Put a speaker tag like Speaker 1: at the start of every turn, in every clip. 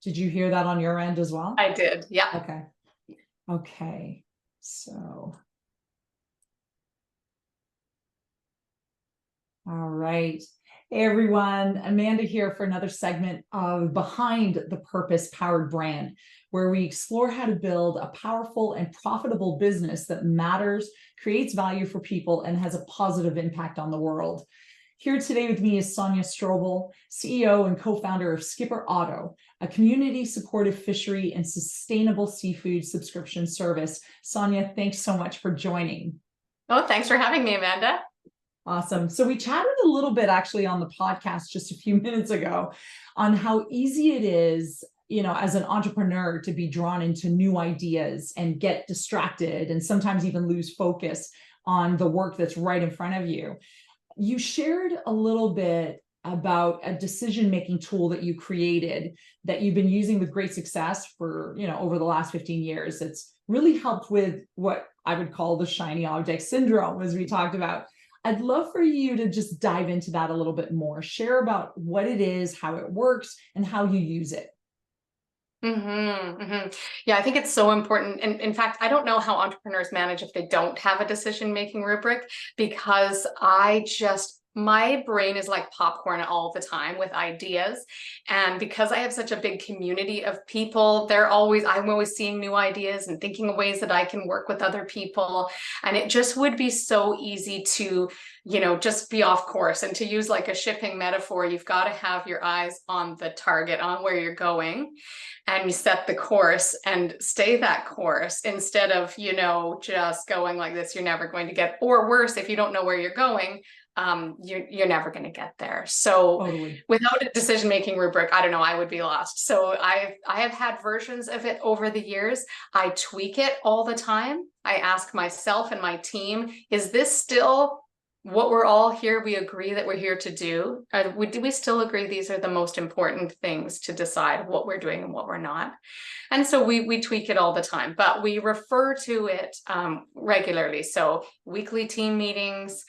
Speaker 1: Did you hear that on your end as well?
Speaker 2: I did. Yeah.
Speaker 1: Okay. Okay. So, all right. Hey everyone, Amanda here for another segment of Behind the Purpose Powered Brand, where we explore how to build a powerful and profitable business that matters, creates value for people, and has a positive impact on the world. Here today with me is Sonia Strobel, CEO and co-founder of Skipper Otto, a community supported fishery and sustainable seafood subscription service. Sonia, thanks so much for joining.
Speaker 2: Oh, thanks for having me, Amanda.
Speaker 1: Awesome. So we chatted a little bit actually on the podcast just a few minutes ago on how easy it is, as an entrepreneur to be drawn into new ideas and get distracted and sometimes even lose focus on the work that's right in front of you. You shared a little bit about a decision-making tool that you created that you've been using with great success for, over the last 15 years. It's really helped with what I would call the shiny object syndrome, as we talked about. I'd love for you to just dive into that a little bit more. Share about what it is, how it works, and how you use it.
Speaker 2: Yeah, I think it's so important. And in fact, I don't know how entrepreneurs manage if they don't have a decision-making rubric, because my brain is like popcorn all the time with ideas. And because I have such a big community of people, I'm always seeing new ideas and thinking of ways that I can work with other people. And it just would be so easy to, just be off course. And to use like a shipping metaphor, you've got to have your eyes on the target, on where you're going, and you set the course and stay that course instead of, just going like this. You're never going to get, or worse, if you don't know where you're going, you're never going to get there. So
Speaker 1: Totally.
Speaker 2: Without a decision-making rubric, I don't know, I would be lost. So I have had versions of it over the years. I tweak it all the time. I ask myself and my team, is this still what we're all here? We agree that we're here to do? Do we still agree these are the most important things to decide what we're doing and what we're not? And so we tweak it all the time, but we refer to it regularly. So weekly team meetings,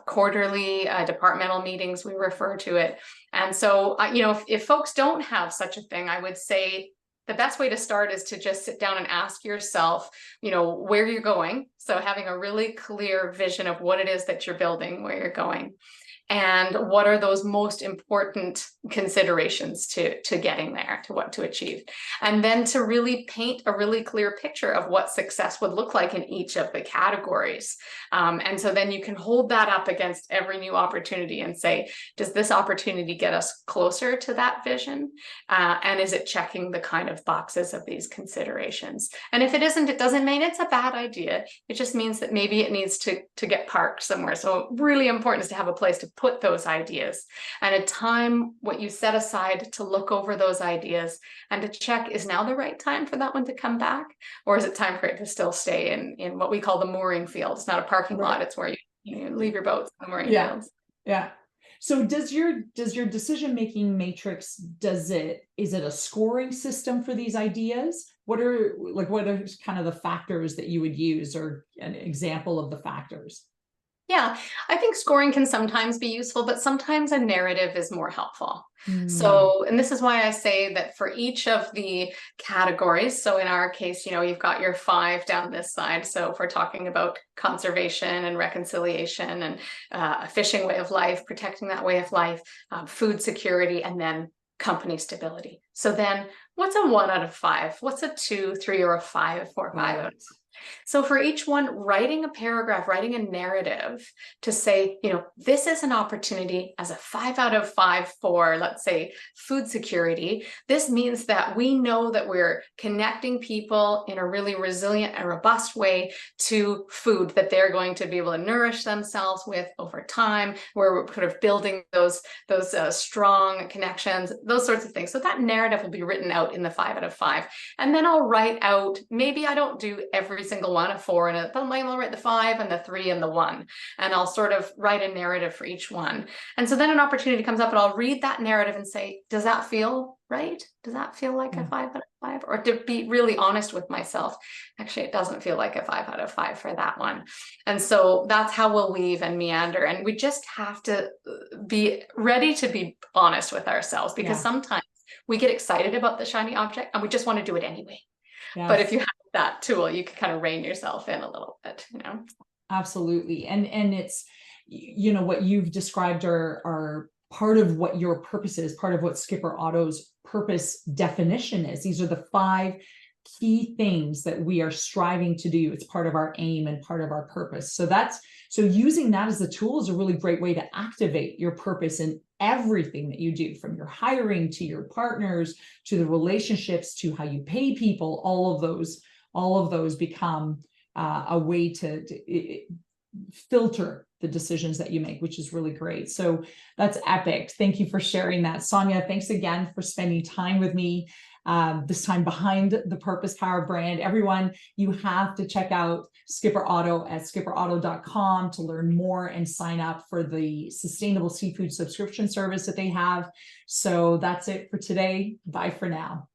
Speaker 2: quarterly departmental meetings, we refer to it. And so, if folks don't have such a thing, I would say the best way to start is to just sit down and ask yourself, where you're going. So having a really clear vision of what it is that you're building, where you're going, and what are those most important considerations to getting there, to what to achieve. And then to really paint a really clear picture of what success would look like in each of the categories. And so then you can hold that up against every new opportunity and say, does this opportunity get us closer to that vision? And is it checking the kind of boxes of these considerations? And if it isn't, it doesn't mean it's a bad idea. It just means that maybe it needs to get parked somewhere. So really important is to have a place to put those ideas, and a time what you set aside to look over those ideas and to check, is now the right time for that one to come back, or is it time for it to still stay in what we call the mooring field? It's not a parking lot, it's where you leave your boats in the mooring fields.
Speaker 1: Yeah. So does your decision-making matrix, is it a scoring system for these ideas? What are kind of the factors that you would use, or an example of the factors?
Speaker 2: Yeah, I think scoring can sometimes be useful, but sometimes a narrative is more helpful. So, and this is why I say that for each of the categories, so in our case, you've got your 5 down this side. So if we're talking about conservation and reconciliation and a fishing way of life, protecting that way of life, food security, and then company stability. So then what's a 1 out of 5? What's a 2, 3, or a 5, 4, 5 out of 5? So for each one, writing a paragraph, writing a narrative to say, this is an opportunity as a 5 out of 5 for, let's say, food security. This means that we know that we're connecting people in a really resilient and robust way to food that they're going to be able to nourish themselves with over time, where we're sort of building those strong connections, those sorts of things. So that narrative will be written out in the 5 out of 5. And then I'll write out, maybe I don't do every single one, a 4 and a, but I'll write the 5 and the 3 and the 1, and I'll sort of write a narrative for each one. And so then an opportunity comes up and I'll read that narrative and say, does that feel right? Does that feel like a 5 out of 5? Or to be really honest with myself, actually, it doesn't feel like a 5 out of 5 for that one. And so that's how we'll weave and meander. And we just have to be ready to be honest with ourselves, because sometimes we get excited about the shiny object and we just want to do it anyway.
Speaker 1: Yes.
Speaker 2: But if you have that tool, you can kind of rein yourself in a little bit, you know?
Speaker 1: Absolutely. And it's, you know, what you've described are part of what your purpose is, part of what Skipper Otto's purpose definition is. These are the 5 key things that we are striving to do. It's part of our aim and part of our purpose. So using that as a tool is a really great way to activate your purpose in everything that you do, from your hiring to your partners, to the relationships, to how you pay people. All of those become a way to filter the decisions that you make, which is really great. So that's epic. Thank you for sharing that. Sonia, thanks again for spending time with me, this time behind the Purpose Power brand. Everyone, you have to check out Skipper Otto at skipperotto.com to learn more and sign up for the sustainable seafood subscription service that they have. So that's it for today. Bye for now.